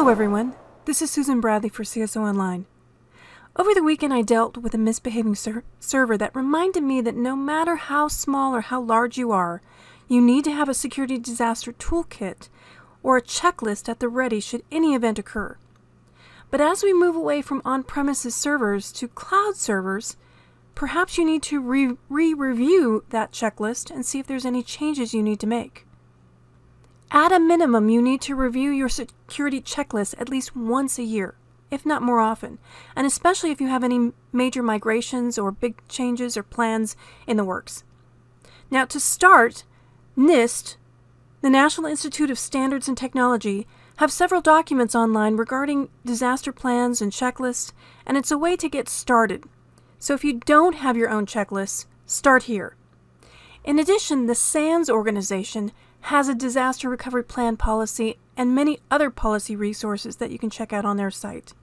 Hello everyone, this is Susan Bradley for CSO Online. Over the weekend I dealt with a misbehaving server that reminded me that no matter how small or how large you are, you need to have a security disaster toolkit or a checklist at the ready should any event occur. But as we move away from on-premises servers to cloud servers, perhaps you need to review that checklist and see if there's any changes you need to make. At a minimum, you need to review your security checklist at least once a year, if not more often, and especially if you have any major migrations or big changes or plans in the works. Now, to start, NIST, the National Institute of Standards and Technology, have several documents online regarding disaster plans and checklists, and it's a way to get started. So if you don't have your own checklists, start here. In addition, the SANS organization has a disaster recovery plan policy and many other policy resources that you can check out on their site.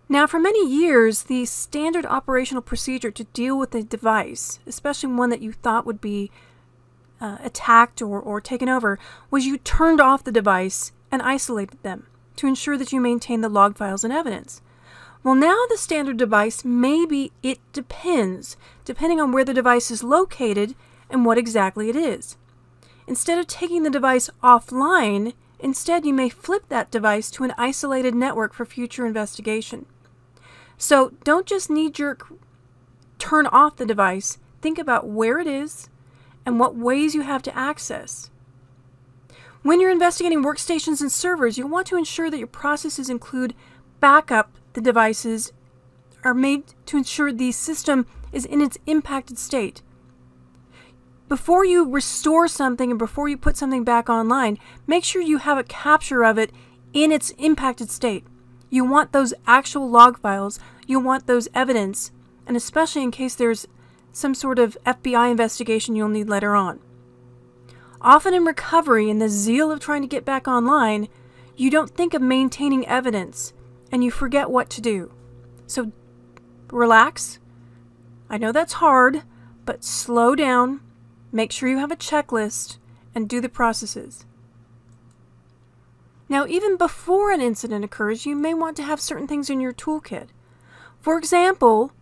Now, for many years, the standard operational procedure to deal with a device, especially one that you thought would be attacked or taken over, was you turned off the device and isolated them to ensure that you maintain the log files and evidence. Well, now the standard device, maybe it depends, depending on where the device is located and what exactly it is. Instead of taking the device offline, instead you may flip that device to an isolated network for future investigation. So don't just knee-jerk turn off the device. Think about where it is and what ways you have to access. When you're investigating workstations and servers, you'll want to ensure that your processes include backup the devices are made to ensure the system is in its impacted state. Before you restore something and before you put something back online, make sure you have a capture of it in its impacted state. You want those actual log files, you want those evidence, and especially in case there's some sort of FBI investigation you'll need later on. Often in recovery, in the zeal of trying to get back online, you don't think of maintaining evidence and you forget what to do. So relax. I know that's hard, but slow down. Make sure you have a checklist and do the processes. Now, even before an incident occurs, you may want to have certain things in your toolkit. For example,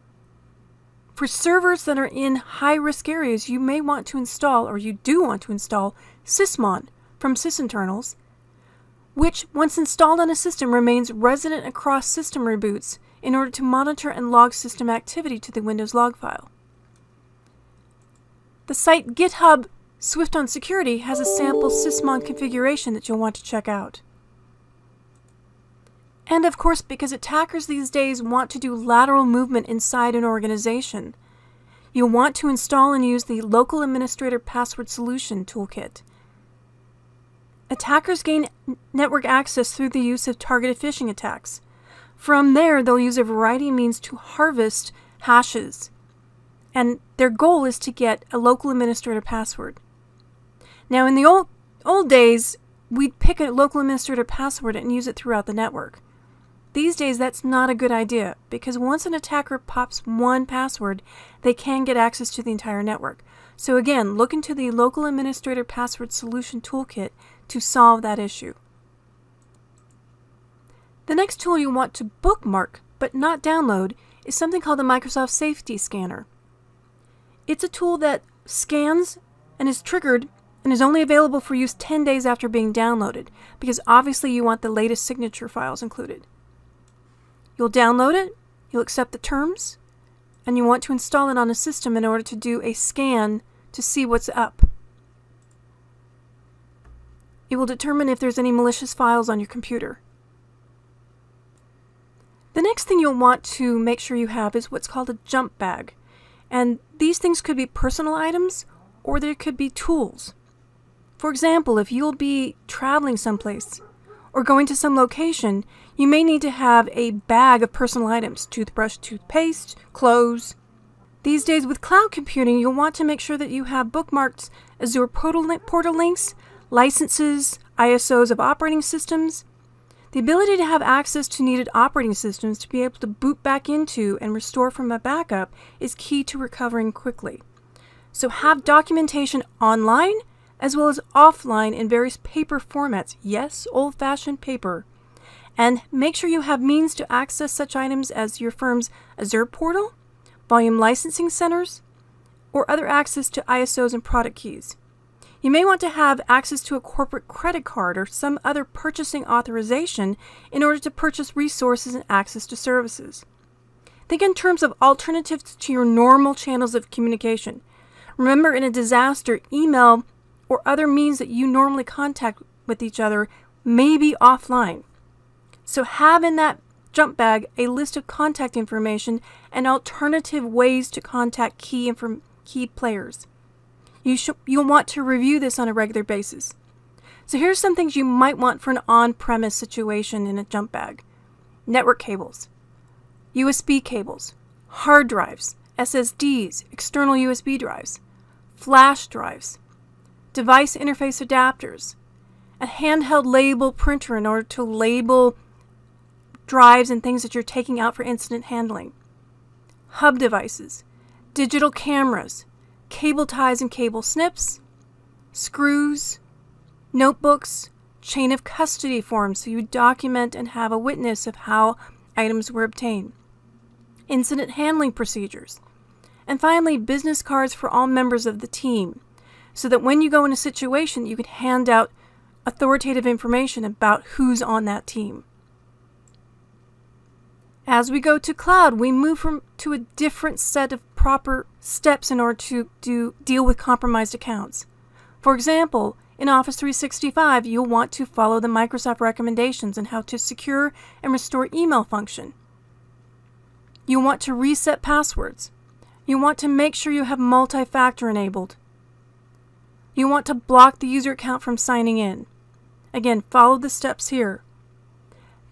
for servers that are in high-risk areas, you may want to install, or you do want to install, Sysmon from sysinternals, which, once installed on a system, remains resident across system reboots in order to monitor and log system activity to the Windows log file. The site GitHub Swift on Security has a sample Sysmon configuration that you'll want to check out. And of course, because attackers these days want to do lateral movement inside an organization, you'll want to install and use the Local Administrator Password Solution toolkit. Attackers gain network access through the use of targeted phishing attacks. From there, they'll use a variety of means to harvest hashes. And their goal is to get a local administrator password. Now, in the old days, we'd pick a local administrator password and use it throughout the network. These days, that's not a good idea, because once an attacker pops one password, they can get access to the entire network. So again, look into the Local Administrator Password Solution Toolkit to solve that issue. The next tool you want to bookmark, but not download, is something called the Microsoft Safety Scanner. It's a tool that scans and is triggered and is only available for use 10 days after being downloaded, because obviously you want the latest signature files included. You'll download it, you'll accept the terms, and you want to install it on a system in order to do a scan to see what's up. It will determine if there's any malicious files on your computer. The next thing you'll want to make sure you have is what's called a jump bag. And these things could be personal items or there could be tools. For example, if you'll be traveling someplace or going to some location, you may need to have a bag of personal items, toothbrush, toothpaste, clothes. These days with cloud computing, you'll want to make sure that you have bookmarked Azure portal links, licenses, ISOs of operating systems. The ability to have access to needed operating systems to be able to boot back into and restore from a backup is key to recovering quickly. So have documentation online as well as offline in various paper formats. Yes, old-fashioned paper. And make sure you have means to access such items as your firm's Azure portal, volume licensing centers, or other access to ISOs and product keys. You may want to have access to a corporate credit card or some other purchasing authorization in order to purchase resources and access to services. Think in terms of alternatives to your normal channels of communication. Remember, in a disaster, email or other means that you normally contact with each other may be offline. So have in that jump bag a list of contact information and alternative ways to contact key players. You'll want to review this on a regular basis. So here's some things you might want for an on-premise situation in a jump bag. Network cables, USB cables, hard drives, SSDs, external USB drives, flash drives, device interface adapters, a handheld label printer in order to label drives and things that you're taking out for incident handling, hub devices, digital cameras, cable ties and cable snips, screws, notebooks, chain of custody forms so you document and have a witness of how items were obtained, incident handling procedures, and finally business cards for all members of the team so that when you go in a situation you can hand out authoritative information about who's on that team. As we go to cloud, we move to a different set of proper steps in order to deal with compromised accounts. For example, in Office 365, you'll want to follow the Microsoft recommendations on how to secure and restore email function. You'll want to reset passwords. You want to make sure you have multi-factor enabled. You want to block the user account from signing in. Again, follow the steps here.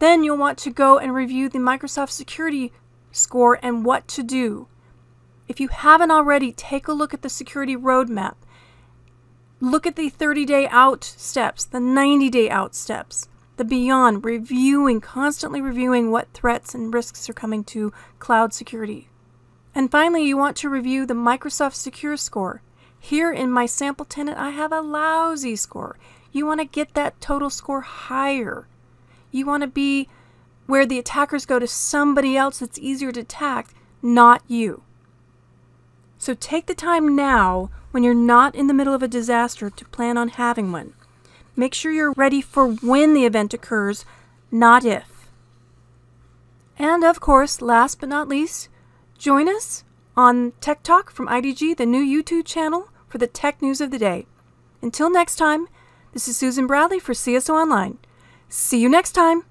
Then you'll want to go and review the Microsoft Security Score and what to do. If you haven't already, take a look at the security roadmap. Look at the 30-day out steps, the 90-day out steps, the beyond, constantly reviewing what threats and risks are coming to cloud security. And finally, you want to review the Microsoft Secure Score. Here in my sample tenant, I have a lousy score. You want to get that total score higher. You want to be where the attackers go to somebody else that's easier to attack, not you. So take the time now, when you're not in the middle of a disaster, to plan on having one. Make sure you're ready for when the event occurs, not if. And of course, last but not least, join us on Tech Talk from IDG, the new YouTube channel, for the tech news of the day. Until next time, this is Susan Bradley for CSO Online. See you next time.